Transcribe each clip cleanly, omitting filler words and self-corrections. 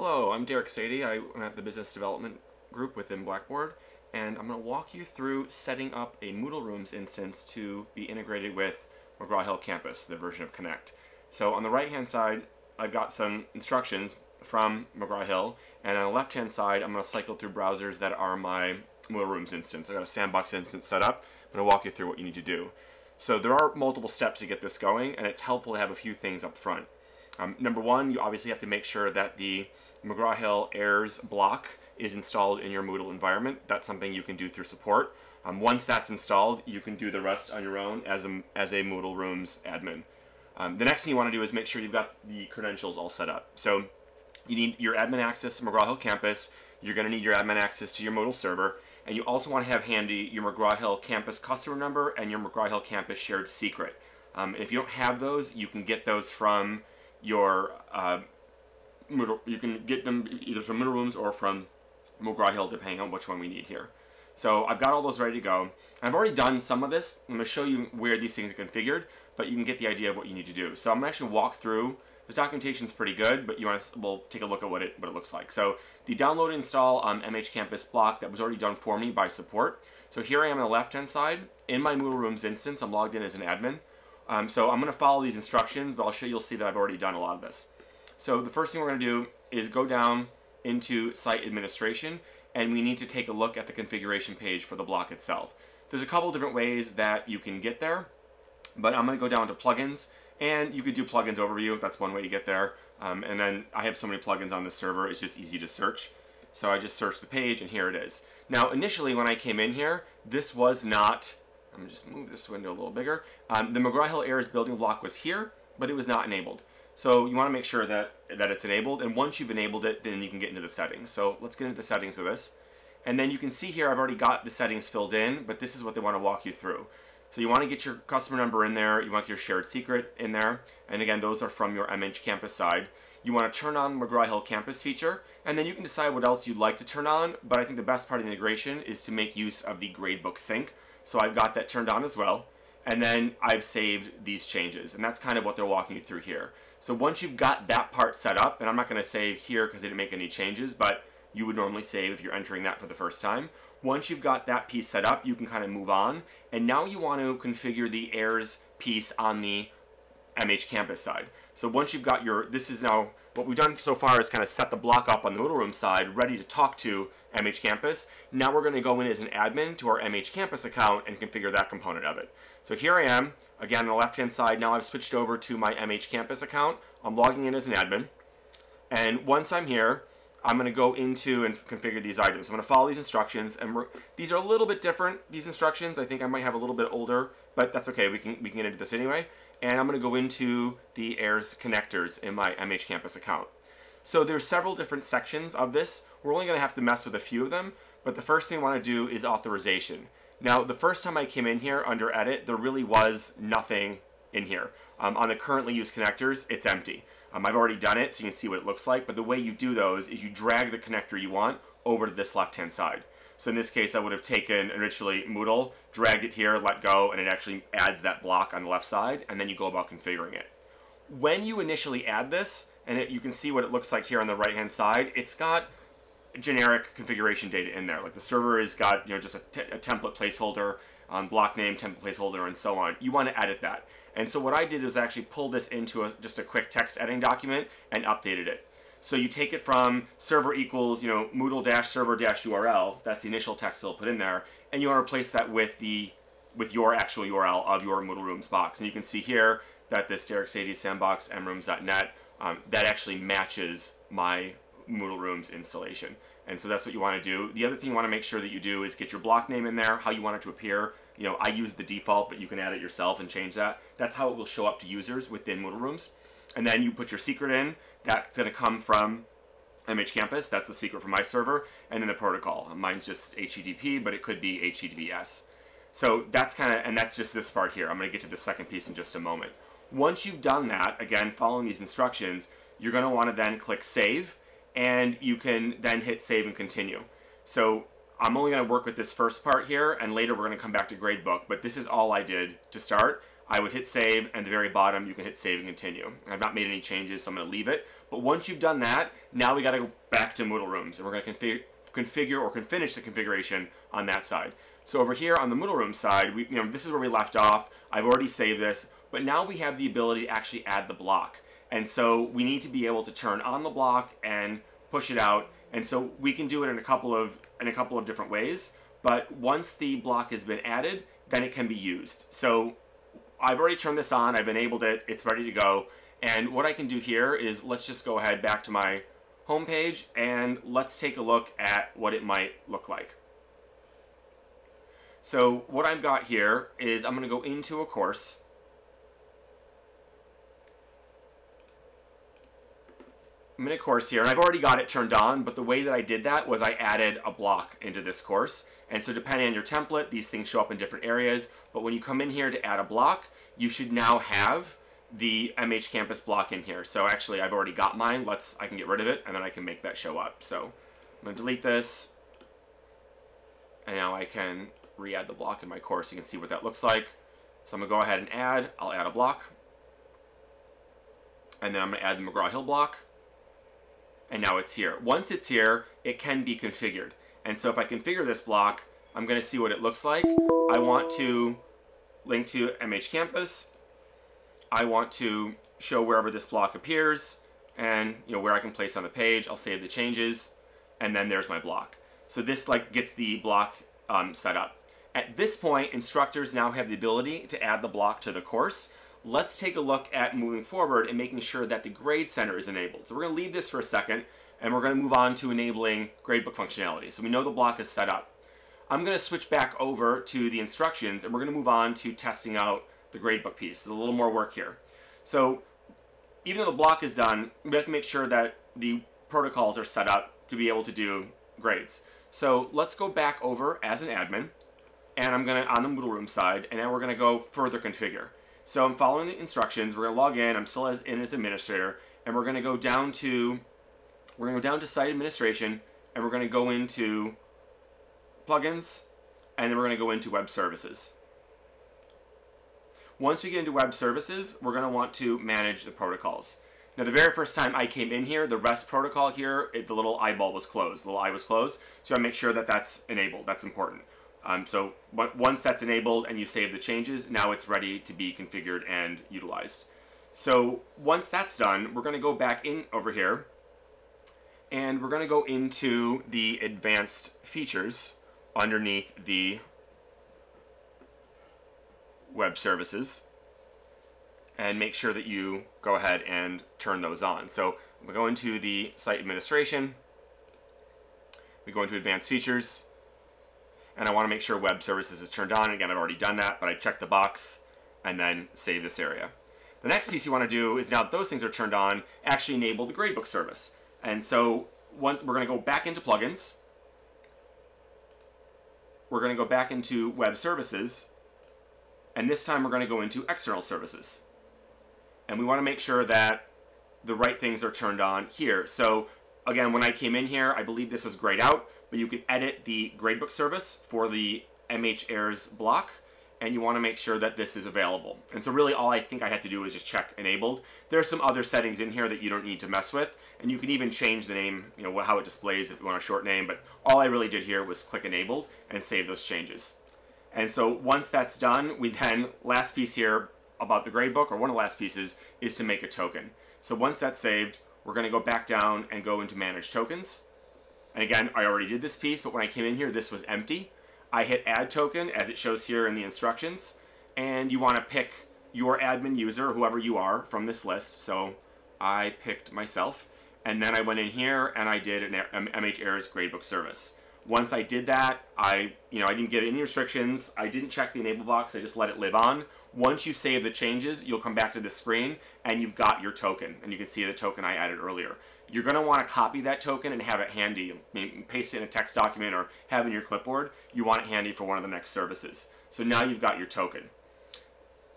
Hello, I'm Derek Sadie. I'm at the Business Development Group within Blackboard, and I'm going to walk you through setting up a MoodleRooms instance to be integrated with McGraw-Hill Campus, the version of Connect. So on the right-hand side, I've got some instructions from McGraw-Hill, and on the left-hand side, I'm going to cycle through browsers that are my MoodleRooms instance. I've got a sandbox instance set up. I'm going to walk you through what you need to do. So there are multiple steps to get this going, and it's helpful to have a few things up front. Number one, you obviously have to make sure that the McGraw-Hill block is installed in your Moodle environment. That's something you can do through support. Once that's installed, you can do the rest on your own as a MoodleRooms admin. The next thing you want to do is make sure you've got the credentials all set up. So you need your admin access to McGraw-Hill Campus. You're going to need your admin access to your Moodle server. And you also want to have handy your McGraw-Hill Campus customer number and your McGraw-Hill Campus shared secret. If you don't have those, you can get those from your you can get them either from MoodleRooms or from McGraw-Hill, depending on which one we need here. So I've got all those ready to go. I've already done some of this. I'm going to show you where these things are configured, but you can get the idea of what you need to do. So I'm going to actually walk through. This documentation is pretty good, but we'll take a look at what it looks like. So the download and install mh-campus block that was already done for me by support. So here I am on the left-hand side. In my MoodleRooms instance, I'm logged in as an admin. So I'm going to follow these instructions, but you'll see that I've already done a lot of this. So the first thing we're going to do is go down into site administration, and we need to take a look at the configuration page for the block itself. There's a couple different ways that you can get there, but I'm going to go down to plugins, and you could do plugins overview. That's one way to get there. And then I have so many plugins on the server, it's just easy to search. So I just search the page, and here it is. Now, initially when I came in here, this was not, I'm going to just move this window a little bigger. The McGraw-Hill building block was here, but it was not enabled. So you want to make sure that it's enabled, and once you've enabled it, then you can get into the settings. So let's get into the settings of this. And then you can see here I've already got the settings filled in, but this is what they want to walk you through. So you want to get your customer number in there, you want your shared secret in there, and again, those are from your MH Campus side. You want to turn on McGraw-Hill Campus feature, and then you can decide what else you'd like to turn on, but I think the best part of the integration is to make use of the Gradebook sync. So I've got that turned on as well, and then I've saved these changes, and that's kind of what they're walking you through here. So once you've got that part set up, and I'm not going to save here because they didn't make any changes, but you would normally save if you're entering that for the first time. Once you've got that piece set up, you can kind of move on, and now you want to configure the mhaairs piece on the MH Campus side. So once you've got this is now, what we've done so far is kind of set the block up on the MoodleRooms side, ready to talk to MH Campus. Now we're going to go in as an admin to our MH Campus account and configure that component of it. So here I am, again on the left-hand side. Now I've switched over to my MH Campus account. I'm logging in as an admin. And once I'm here, I'm going to go into and configure these items. I'm going to follow these instructions, and these are a little bit different, these instructions. I think I might have a little bit older, but that's okay. We can get into this anyway. And I'm going to go into the mhaairs connectors in my MH Campus account. So there's several different sections of this. We're only going to have to mess with a few of them, but the first thing I want to do is authorization. Now, the first time I came in here under edit, there really was nothing in here. On the currently used connectors, it's empty. I've already done it, so you can see what it looks like, but the way you do those is you drag the connector you want over to this left-hand side. So in this case, I would have taken initially Moodle, dragged it here, let go, and it actually adds that block on the left side, and then you go about configuring it. When you initially add this, and you can see what it looks like here on the right-hand side, it's got generic configuration data in there. Like the server has got just a template placeholder, block name, template placeholder, and so on. You want to edit that. And so what I did is actually pull this into just a quick text editing document and updated it. So you take it from server equals, Moodle-server-URL, that's the initial text they'll put in there, and you want to replace that with your actual URL of your MoodleRooms box. And you can see here that this Derek Sadie sandbox mrooms.net, that actually matches my MoodleRooms installation. And so that's what you want to do. The other thing you want to make sure that you do is get your block name in there, how you want it to appear. I use the default, but you can add it yourself and change that. That's how it will show up to users within MoodleRooms. And then you put your secret in. That's going to come from MH Campus. That's the secret from my server. And then the protocol. Mine's just HTTP, but it could be HTTPS. So that's that's just this part here. I'm going to get to the second piece in just a moment. Once you've done that, again, following these instructions, you're going to want to then click Save, and you can then hit Save and Continue. So I'm only going to work with this first part here, and later we're going to come back to Gradebook, but this is all I did to start. I would hit save, and at the very bottom you can hit save and continue. I've not made any changes, so I'm going to leave it. But once you've done that, now we got to go back to MoodleRooms, and we're going to configure or can finish the configuration on that side. So over here on the MoodleRooms side, this is where we left off. I've already saved this, but now we have the ability to actually add the block. And so we need to be able to turn on the block and push it out. And so we can do it in a couple of different ways. But once the block has been added, then it can be used. So I've already turned this on. I've enabled it. It's ready to go. And what I can do here is let's just go ahead back to my home page and let's take a look at what it might look like. So what I've got here is I'm going to go into a course. I'm in a course here, and I've already got it turned on, but the way that I did that was I added a block into this course. And so depending on your template, these things show up in different areas. But when you come in here to add a block, you should now have the MH Campus block in here. So actually, I've already got mine. I can get rid of it, and then I can make that show up. So I'm going to delete this. And now I can re-add the block in my course. You can see what that looks like. So I'm going to go ahead and add. I'll add a block. And then I'm going to add the McGraw-Hill block. And now it's here. Once it's here, it can be configured. And so if I configure this block, I'm going to see what it looks like. I want to link to MH Campus. I want to show wherever this block appears and where I can place on the page. I'll save the changes, and then there's my block. So this gets the block set up. At this point, instructors now have the ability to add the block to the course. Let's take a look at moving forward and making sure that the Grade Center is enabled. So we're going to leave this for a second, and we're going to move on to enabling Gradebook functionality. So we know the block is set up. I'm going to switch back over to the instructions, and we're going to move on to testing out the Gradebook piece. There's a little more work here. So even though the block is done, we have to make sure that the protocols are set up to be able to do grades. So let's go back over as an admin, and I'm going to, on the MoodleRooms side, and then we're going to go further configure. So I'm following the instructions. We're going to log in. I'm still in as administrator, and we're going to go down to site administration, and we're going to go into plugins, and then we're going to go into web services. Once we get into web services, we're going to want to manage the protocols. Now, the very first time I came in here, the REST protocol here, the little eyeball was closed. The little eye was closed. So I make sure that that's enabled. That's important. So once that's enabled and you save the changes, now it's ready to be configured and utilized. So once that's done, we're going to go back in over here, and we're going to go into the advanced features underneath the web services and make sure that you go ahead and turn those on. So we go into the site administration, we go into advanced features, and I want to make sure web services is turned on. Again, I've already done that, but I check the box and then save this area. The next piece you want to do is, now that those things are turned on, actually enable the Gradebook service. And so once we're going to go back into plugins, we're going to go back into web services, and this time we're going to go into external services. And we want to make sure that the right things are turned on here. So again, when I came in here, I believe this was grayed out, but you can edit the Gradebook service for the mh-aairs block, and you want to make sure that this is available. And so really all I think I had to do was just check enabled. There are some other settings in here that you don't need to mess with, and you can even change the name, how it displays if you want a short name, but all I really did here was click enabled and save those changes. And so once that's done, we then, last piece here about the Gradebook, or one of the last pieces, is to make a token. So once that's saved, we're going to go back down and go into manage tokens. And again, I already did this piece, but when I came in here, this was empty. I hit add token as it shows here in the instructions, and you want to pick your admin user, whoever you are, from this list. So I picked myself, and then I went in here and I did an mh-aairs Gradebook service. Once I did that, I didn't get any restrictions. I didn't check the enable box. I just let it live on. Once you save the changes, you'll come back to this screen and you've got your token, and you can see the token I added earlier. You're going to want to copy that token and have it handy. Paste it in a text document or have it in your clipboard. You want it handy for one of the next services. So now you've got your token.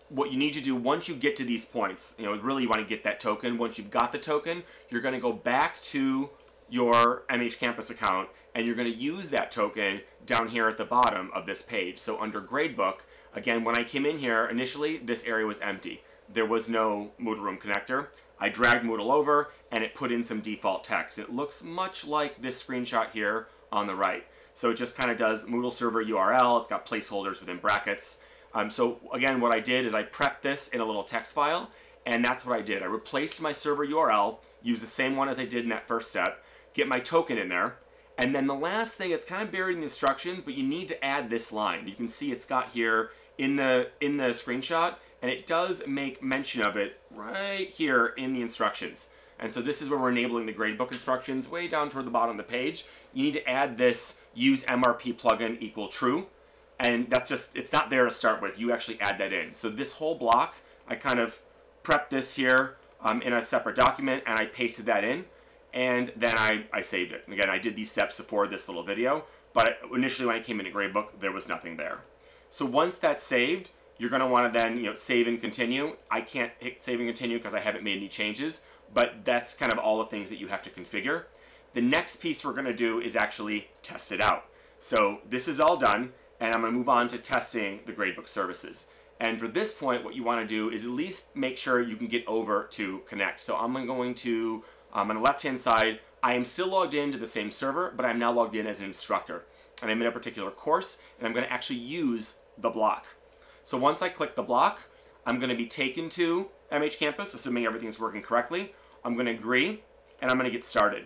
What you need to do once you get to these points, really you want to get that token. Once you've got the token, you're going to go back to your MH Campus account, and you're going to use that token down here at the bottom of this page. So under Gradebook, Again, when I came in here, initially, this area was empty. There was no Moodle Room connector. I dragged Moodle over, and it put in some default text. It looks much like this screenshot here on the right. So it just kind of does Moodle server URL. It's got placeholders within brackets. So again, what I did is I prepped this in a little text file, and that's what I did. I replaced my server URL, used the same one as I did in that first step, get my token in there, and then the last thing, it's kind of buried in the instructions, but you need to add this line. You can see it's got here in the screenshot, and it does make mention of it right here in the instructions. And so this is where we're enabling the gradebook instructions way down toward the bottom of the page. You need to add this use MRP plugin equal true. And that's just, it's not there to start with. You actually add that in. So this whole block, I kind of prepped this here in a separate document, and I pasted that in. And then I saved it. And again, I did these steps before this little video, but initially when I came into Gradebook, there was nothing there. So once that's saved, you're going to want to then save and continue. I can't hit save and continue because I haven't made any changes, but that's kind of all the things that you have to configure. The next piece we're going to do is actually test it out. So this is all done, and I'm going to move on to testing the Gradebook services. And for this point, what you want to do is at least make sure you can get over to Connect. So I'm going to, on the left-hand side, I am still logged into the same server, but I'm now logged in as an instructor. And I'm in a particular course, and I'm going to actually use the block. So once I click the block, I'm going to be taken to MH Campus, assuming everything's working correctly. I'm going to agree, and I'm going to get started.